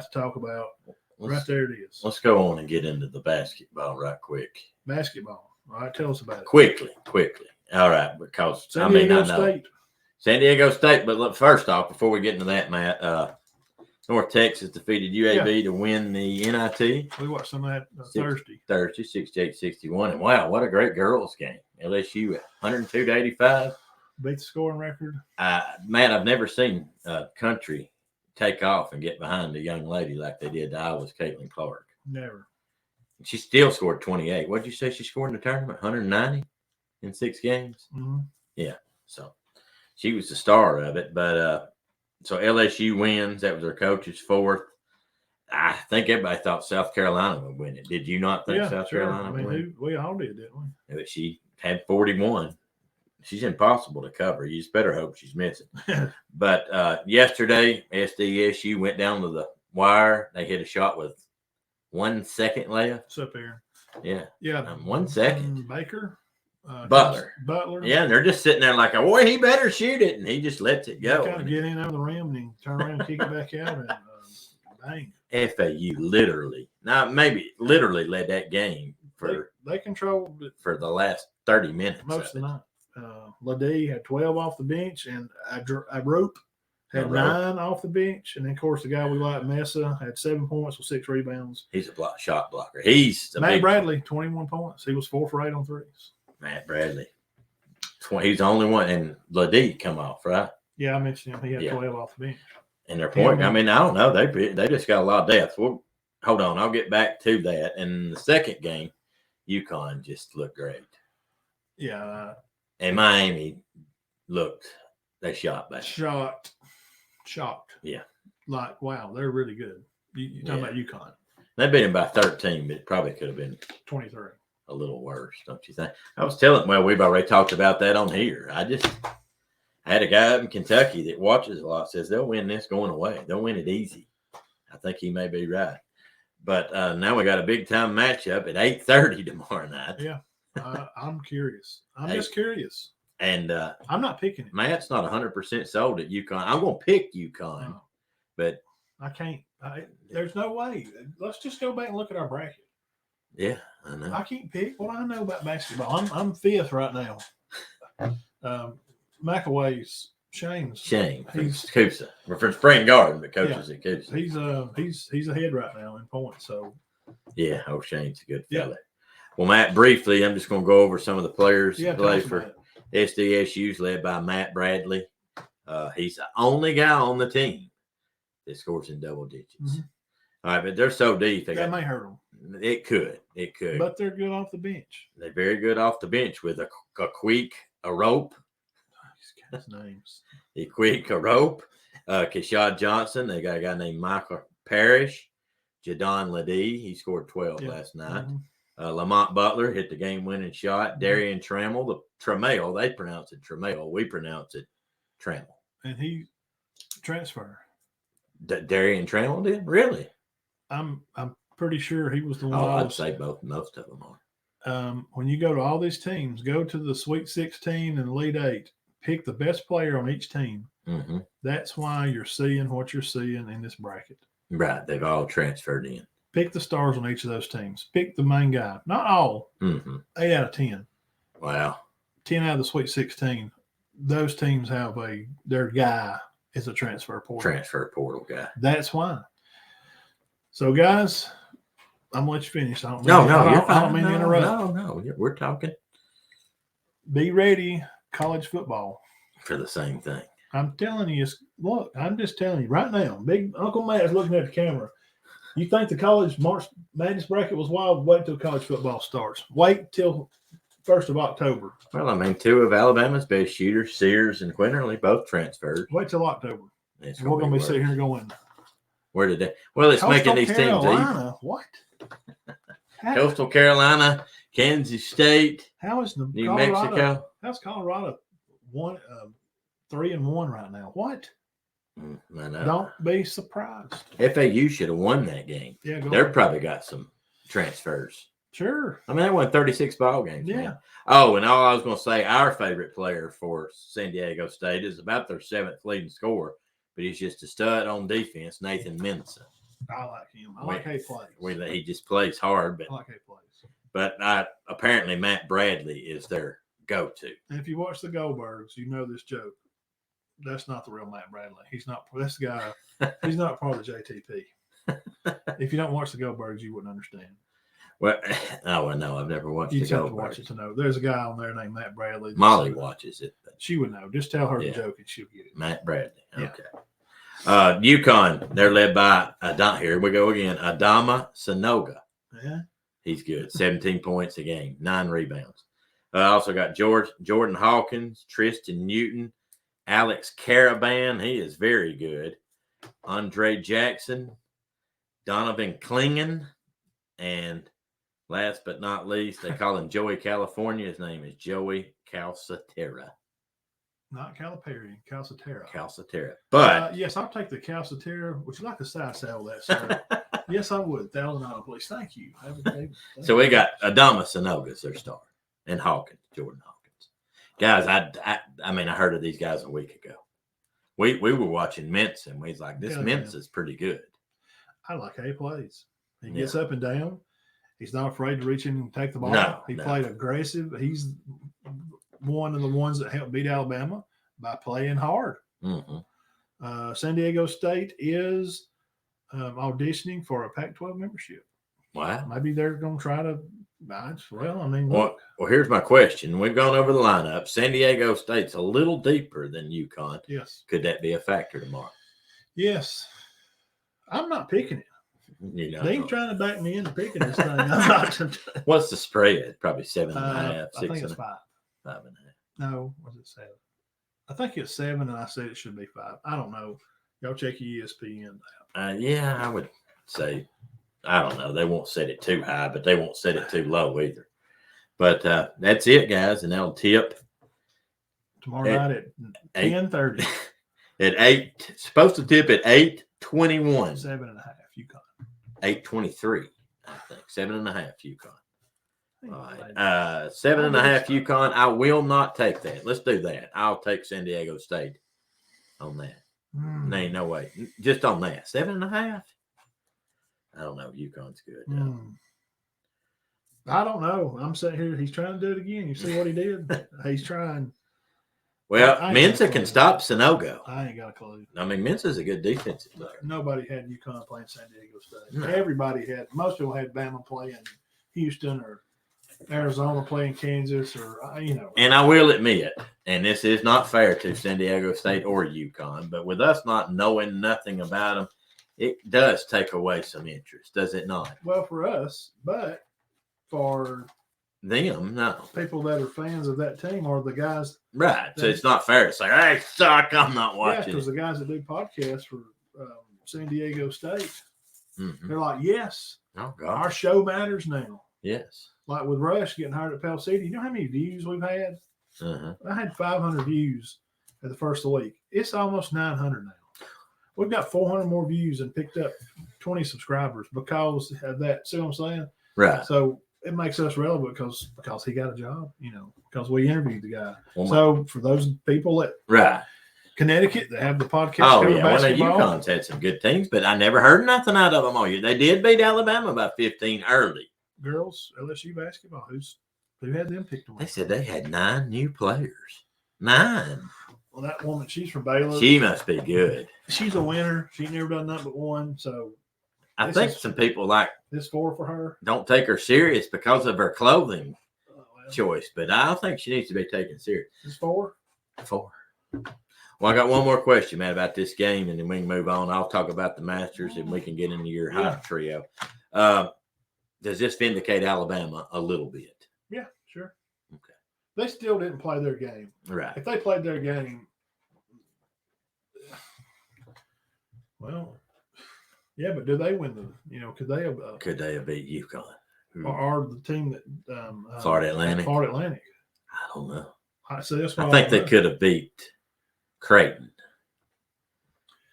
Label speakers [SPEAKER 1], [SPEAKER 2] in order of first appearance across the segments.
[SPEAKER 1] to talk about. Right there it is.
[SPEAKER 2] Let's go on and get into the basketball right quick.
[SPEAKER 1] Basketball. All right, tell us about it.
[SPEAKER 2] Quickly. All right, because
[SPEAKER 1] San Diego
[SPEAKER 2] I know.
[SPEAKER 1] State.
[SPEAKER 2] San Diego State, but look, first off, before we get into that, Matt, North Texas defeated UAB to win the NIT.
[SPEAKER 1] We watched some of that Thursday.
[SPEAKER 2] 68-61. And wow, what a great girls game. LSU at 102 to 85.
[SPEAKER 1] Beat the scoring record.
[SPEAKER 2] Matt, I've never seen a country take off and get behind a young lady like they did to Iowa's Caitlin Clark.
[SPEAKER 1] Never.
[SPEAKER 2] She still scored 28. What did you say she scored in the tournament? 190 in 6 games?
[SPEAKER 1] Mm-hmm.
[SPEAKER 2] Yeah. So she was the star of it. But so LSU wins. That was their coach's 4th. I think everybody thought South Carolina would win it. Did you not think South Carolina would win?
[SPEAKER 1] We all did, didn't we?
[SPEAKER 2] But she had 41. She's impossible to cover. You just better hope she's missing. But yesterday, SDSU went down to the wire. They hit a shot with 1 second left.
[SPEAKER 1] It's up there.
[SPEAKER 2] Yeah.
[SPEAKER 1] Yeah.
[SPEAKER 2] 1 second.
[SPEAKER 1] Baker.
[SPEAKER 2] Butler.
[SPEAKER 1] Yeah,
[SPEAKER 2] and they're just sitting there like, boy, he better shoot it. And he just lets it go.
[SPEAKER 1] Kind of get in over the rim and then turn around and kick it back out. And bang.
[SPEAKER 2] FAU literally led that game for
[SPEAKER 1] they controlled it
[SPEAKER 2] for the last 30 minutes.
[SPEAKER 1] Most of the night. Ladie had 12 off the bench, and Rope had 9 off the bench. And then, of course, the guy we like, Mesa, had 7 points with 6 rebounds.
[SPEAKER 2] He's a shot blocker. He's
[SPEAKER 1] Matt Bradley, 21 points. He was 4 for 8 on threes.
[SPEAKER 2] Matt Bradley. He's the only one. And Ladie come off, right?
[SPEAKER 1] Yeah, I mentioned him. He had 12 off the bench.
[SPEAKER 2] And their point, I don't know. They just got a lot of depth. Well, hold on. I'll get back to that. And the second game, UConn just looked great.
[SPEAKER 1] Yeah.
[SPEAKER 2] And Miami they shot back.
[SPEAKER 1] Shocked.
[SPEAKER 2] Yeah.
[SPEAKER 1] Like, wow, they're really good. You're talking about UConn. They
[SPEAKER 2] beat him by 13, but it probably could have been
[SPEAKER 1] 23.
[SPEAKER 2] A little worse, don't you think? I was we've already talked about that on here. I had a guy up in Kentucky that watches a lot, says they'll win this going away. They'll win it easy. I think he may be right. But now we got a big-time matchup at 8:30 tomorrow night.
[SPEAKER 1] Yeah. I'm curious. I'm just curious.
[SPEAKER 2] And
[SPEAKER 1] I'm not picking it.
[SPEAKER 2] Matt's not 100% sold at UConn. I'm going to pick UConn, but
[SPEAKER 1] I can't. There's no way. Let's just go back and look at our bracket.
[SPEAKER 2] Yeah, I know.
[SPEAKER 1] I can't pick what I know about basketball. I'm 5th right now. McAway's Shane.
[SPEAKER 2] He's Coosa. We're from Spring Garden, but coaches at Coosa.
[SPEAKER 1] He's ahead right now in points. So
[SPEAKER 2] yeah, Shane's a good fella. Well, Matt, briefly, I'm just going to go over some of the players who play for SDSU's, led by Matt Bradley. He's the only guy on the team that scores in double digits. Mm-hmm. All right, but they're so deep.
[SPEAKER 1] That may hurt them.
[SPEAKER 2] It could.
[SPEAKER 1] But they're good off the bench.
[SPEAKER 2] They're very good off the bench with a Quick, a Rope.
[SPEAKER 1] His names.
[SPEAKER 2] A Quick, a Rope. Keshad Johnson. They got a guy named Michael Parrish. Jadon Ladie. He scored 12 last night. Mm-hmm. Lamont Butler hit the game-winning shot. Darian Trammell, they pronounce it Trammell. We pronounce it Trammell.
[SPEAKER 1] And he transferred.
[SPEAKER 2] Darian Trammell did? Really?
[SPEAKER 1] I'm pretty sure he was the one.
[SPEAKER 2] I'd say most of them are.
[SPEAKER 1] When you go to all these teams, go to the Sweet 16 and Elite 8. Pick the best player on each team.
[SPEAKER 2] Mm-hmm.
[SPEAKER 1] That's why you're seeing what you're seeing in this bracket.
[SPEAKER 2] Right. They've all transferred in.
[SPEAKER 1] Pick the stars on each of those teams. Pick the main guy. Not all.
[SPEAKER 2] Mm-hmm.
[SPEAKER 1] 8 out of 10.
[SPEAKER 2] Wow.
[SPEAKER 1] 10 out of the Sweet 16. Those teams have their guy is a transfer portal
[SPEAKER 2] guy.
[SPEAKER 1] That's why. So, guys, I'm going to let you finish. I don't mean to interrupt.
[SPEAKER 2] No, we're talking.
[SPEAKER 1] Be ready, college football.
[SPEAKER 2] For the same thing.
[SPEAKER 1] I'm telling you, I'm just telling you right now. Big Uncle Matt's looking at the camera. You think the college March Madness bracket was wild? Wait till college football starts. Wait till 1st of October.
[SPEAKER 2] Well, 2 of Alabama's best shooters, Sears and Quinterly, both transferred.
[SPEAKER 1] Wait till October. We're going to be sitting here going,
[SPEAKER 2] where did they? Well, it's making these teams even.
[SPEAKER 1] What?
[SPEAKER 2] Coastal Carolina, Kansas State,
[SPEAKER 1] how is
[SPEAKER 2] New Mexico?
[SPEAKER 1] How's Colorado 3-1 right now? What?
[SPEAKER 2] I know.
[SPEAKER 1] Don't be surprised.
[SPEAKER 2] FAU should have won that game.
[SPEAKER 1] Yeah,
[SPEAKER 2] they've probably got some transfers.
[SPEAKER 1] Sure.
[SPEAKER 2] They won 36 ball games.
[SPEAKER 1] Yeah.
[SPEAKER 2] Man. Oh, and all I was going to say, our favorite player for San Diego State is about their 7th leading scorer, but he's just a stud on defense, Nathan Mensa.
[SPEAKER 1] I like him. I like how he plays.
[SPEAKER 2] He just plays hard,
[SPEAKER 1] I like how he plays.
[SPEAKER 2] but apparently Matt Bradley is their go-to.
[SPEAKER 1] And if you watch the Goldbergs, you know this joke. That's not the real Matt Bradley. He's not. This guy. He's not part of the JTP. If you don't watch the Goldbergs, you wouldn't understand.
[SPEAKER 2] Well, no, I've never watched
[SPEAKER 1] You
[SPEAKER 2] the
[SPEAKER 1] just have to
[SPEAKER 2] Goldbergs.
[SPEAKER 1] watch it to know. There's a guy on there named Matt Bradley.
[SPEAKER 2] Molly watches it. But
[SPEAKER 1] She would know. Just tell her
[SPEAKER 2] Yeah.
[SPEAKER 1] the joke and she'll get it.
[SPEAKER 2] Matt Bradley.
[SPEAKER 1] Yeah.
[SPEAKER 2] Okay. UConn, they're led by here we go again. Adama Sanoga.
[SPEAKER 1] Yeah.
[SPEAKER 2] He's good. 17 points a game, 9 rebounds. Also got Jordan Hawkins, Tristan Newton, Alex Caravan. He is very good. Andre Jackson, Donovan Klingen, and last but not least, they call him Joey California. His name is Joey Calcaterra.
[SPEAKER 1] Not Calipari, Calcaterra.
[SPEAKER 2] Calcaterra. But
[SPEAKER 1] yes, I'll take the Calcaterra. Would you like a side saddle that, sir? Yes, I would. $1,000, please. Thank you.
[SPEAKER 2] so we got Adama Sanoga's their star, and Hawkins, Jordan Hawkins. Guys, I mean, I heard of these guys a week ago. We were watching Mintz, and we was like, this Mintz is pretty good.
[SPEAKER 1] I like how he plays. He gets up and down. He's not afraid to reach in and take the ball.
[SPEAKER 2] No,
[SPEAKER 1] he played aggressive. He's one of the ones that helped beat Alabama by playing hard.
[SPEAKER 2] Mm-hmm.
[SPEAKER 1] San Diego State is auditioning for a Pac-12 membership.
[SPEAKER 2] Wow.
[SPEAKER 1] Maybe they're going to try to. Well, I mean,
[SPEAKER 2] well, here's my question. We've gone over the lineup. San Diego State's a little deeper than UConn.
[SPEAKER 1] Yes.
[SPEAKER 2] Could that be a factor tomorrow?
[SPEAKER 1] Yes. I'm not picking it.
[SPEAKER 2] You know,
[SPEAKER 1] they ain't trying to back me into picking this thing. I'm not.
[SPEAKER 2] What's the spread? Probably 7.5, 6.
[SPEAKER 1] I think it's 5.
[SPEAKER 2] 5.5.
[SPEAKER 1] No, was it 7? I think it's 7, and I said it should be 5. I don't know. Y'all check your ESPN out.
[SPEAKER 2] Yeah, I would say, I don't know. They won't set it too high, but they won't set it too low either. But that's it, guys, and that'll tip
[SPEAKER 1] tomorrow night at 10:30.
[SPEAKER 2] At 8, supposed to tip at 8:21.
[SPEAKER 1] 7.5 UConn.
[SPEAKER 2] 8:23, I think. 7.5 UConn. All right. 7.5 UConn. I will not take that. Let's do that. I'll take San Diego State on that. There ain't no way. Just on that. 7.5. I don't know. UConn's good.
[SPEAKER 1] I don't know. I'm sitting here. He's trying to do it again. You see what he did? He's trying.
[SPEAKER 2] Well, Mensa can stop Sanogo.
[SPEAKER 1] I ain't got a clue.
[SPEAKER 2] I mean, Mensa's a good defensive player.
[SPEAKER 1] Nobody had UConn playing San Diego State.
[SPEAKER 2] No.
[SPEAKER 1] Everybody had. Most people had Bama playing Houston or Arizona playing Kansas or, you know.
[SPEAKER 2] And I will admit, and this is not fair to San Diego State or UConn, but with us not knowing nothing about them, it does take away some interest, does it not?
[SPEAKER 1] Well, for us, but for
[SPEAKER 2] them, no.
[SPEAKER 1] People that are fans of that team are the guys.
[SPEAKER 2] Right. So it's not fair to say, hey, suck, I'm not watching.
[SPEAKER 1] Yeah, because the guys that do podcasts for San Diego State,
[SPEAKER 2] mm-hmm.
[SPEAKER 1] they're like, yes,
[SPEAKER 2] oh, God.
[SPEAKER 1] Our show matters now.
[SPEAKER 2] Yes.
[SPEAKER 1] Like with Rush getting hired at Pell City, you know how many views we've had?
[SPEAKER 2] Uh-huh.
[SPEAKER 1] I had 500 views at the first of the week. It's almost 900 now. We've got 400 more views and picked up 20 subscribers because of that. See what I'm saying?
[SPEAKER 2] Right.
[SPEAKER 1] So it makes us relevant because he got a job, you know, because we interviewed the guy.
[SPEAKER 2] Well,
[SPEAKER 1] so for those people at Connecticut that have the podcast,
[SPEAKER 2] UConn's had some good teams, but I never heard nothing out of them all year. They did beat Alabama by 15 early.
[SPEAKER 1] Girls, LSU basketball, who had them picked away?
[SPEAKER 2] They said they had 9 new players. 9.
[SPEAKER 1] Well, that woman, she's from Baylor.
[SPEAKER 2] She must be good.
[SPEAKER 1] She's a winner. She never done nothing but one. So
[SPEAKER 2] I think some people like
[SPEAKER 1] this 4 for her.
[SPEAKER 2] Don't take her serious because of her clothing choice, but I think she needs to be taken serious.
[SPEAKER 1] This 4?
[SPEAKER 2] 4. Well, I got one more question, man, about this game, and then we can move on. I'll talk about the Masters, and we can get into your hype trio. Does this vindicate Alabama a little bit?
[SPEAKER 1] Yeah, sure.
[SPEAKER 2] Okay.
[SPEAKER 1] They still didn't play their game.
[SPEAKER 2] Right.
[SPEAKER 1] If they played their game, well, yeah, but do they win could they
[SPEAKER 2] have beat UConn?
[SPEAKER 1] Or the team that
[SPEAKER 2] Florida Atlantic?
[SPEAKER 1] Florida Atlantic.
[SPEAKER 2] I don't know.
[SPEAKER 1] I think
[SPEAKER 2] they could have beat Creighton.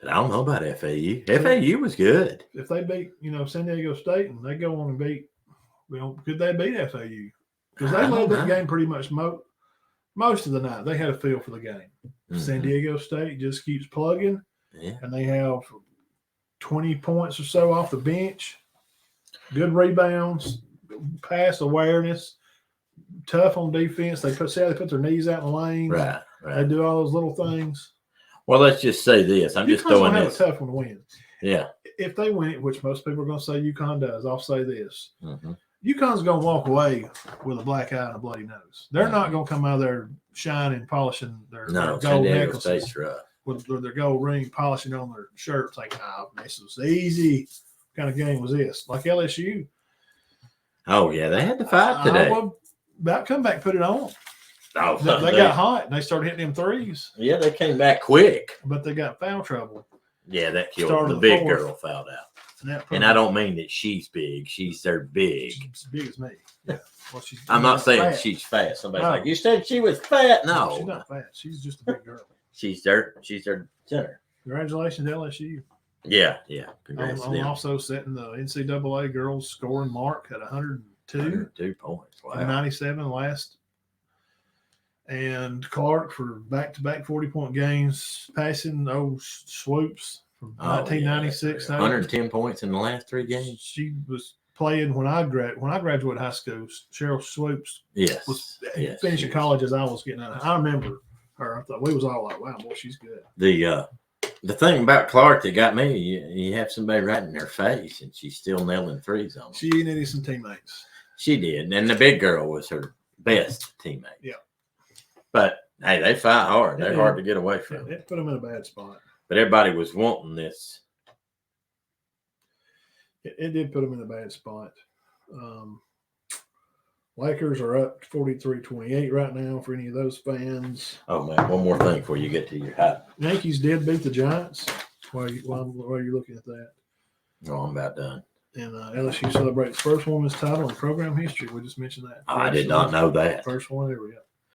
[SPEAKER 2] But I don't know about FAU. FAU was good.
[SPEAKER 1] If they beat, San Diego State and they go on and beat, could they beat FAU? Because they led that game pretty much most of the night. They had a feel for the game. Mm-hmm. San Diego State just keeps plugging, and they have 20 points or so off the bench. Good rebounds, pass awareness, tough on defense. They put their knees out in the lanes.
[SPEAKER 2] Right,
[SPEAKER 1] They
[SPEAKER 2] right.
[SPEAKER 1] do all those little things.
[SPEAKER 2] Well, let's just say this. I'm just throwing
[SPEAKER 1] have
[SPEAKER 2] this.
[SPEAKER 1] a tough one to win.
[SPEAKER 2] Yeah.
[SPEAKER 1] If they win it, which most people are going to say UConn does, I'll say this.
[SPEAKER 2] Mm-hmm.
[SPEAKER 1] UConn's going to walk away with a black eye and a bloody nose. They're not going to come out there shining, polishing their gold necklaces with their gold ring, polishing on their shirts like, this was easy. What kind of game was this? Like LSU.
[SPEAKER 2] Oh, yeah. They had to fight today.
[SPEAKER 1] That comeback put it on.
[SPEAKER 2] Oh,
[SPEAKER 1] they got hot and they started hitting them threes.
[SPEAKER 2] Yeah, they came back quick.
[SPEAKER 1] But they got foul trouble.
[SPEAKER 2] Yeah, that killed them. The big girl fouled out. And I don't mean that she's big. She's big.
[SPEAKER 1] She's as big as me. Yeah. Well,
[SPEAKER 2] I'm not saying she's fat. Somebody's like, you said she was fat. No.
[SPEAKER 1] She's not fat. She's just a big girl.
[SPEAKER 2] She's their center.
[SPEAKER 1] Congratulations, LSU.
[SPEAKER 2] Yeah. Congrats to them.
[SPEAKER 1] Also setting the NCAA girls scoring mark at 102.
[SPEAKER 2] 102 points. Wow.
[SPEAKER 1] 97 last. And Clark for back-to-back 40-point games, passing swoops from 1996.
[SPEAKER 2] 110 points in the last 3 games.
[SPEAKER 1] She was playing when I graduated high school. Cheryl Swoops was finishing college as I was getting out. I remember her. I thought we was all like, "Wow, boy, she's good."
[SPEAKER 2] The thing about Clark that got me, you have somebody right in her face, and she's still nailing threes on them.
[SPEAKER 1] She needed some teammates.
[SPEAKER 2] She did, and the big girl was her best teammate.
[SPEAKER 1] Yeah.
[SPEAKER 2] But hey, they fight hard. They're hard to get away from.
[SPEAKER 1] It put them in a bad spot.
[SPEAKER 2] But everybody was wanting this.
[SPEAKER 1] It did put them in a bad spot. Lakers are up 43-28 right now for any of those fans.
[SPEAKER 2] Oh, man, one more thing before you get to your hype.
[SPEAKER 1] Yankees did beat the Giants. Why are you looking at that?
[SPEAKER 2] Oh, I'm about done.
[SPEAKER 1] And LSU celebrates first women's title in program history. We just mentioned that.
[SPEAKER 2] I did not know that.
[SPEAKER 1] First one ever, yeah.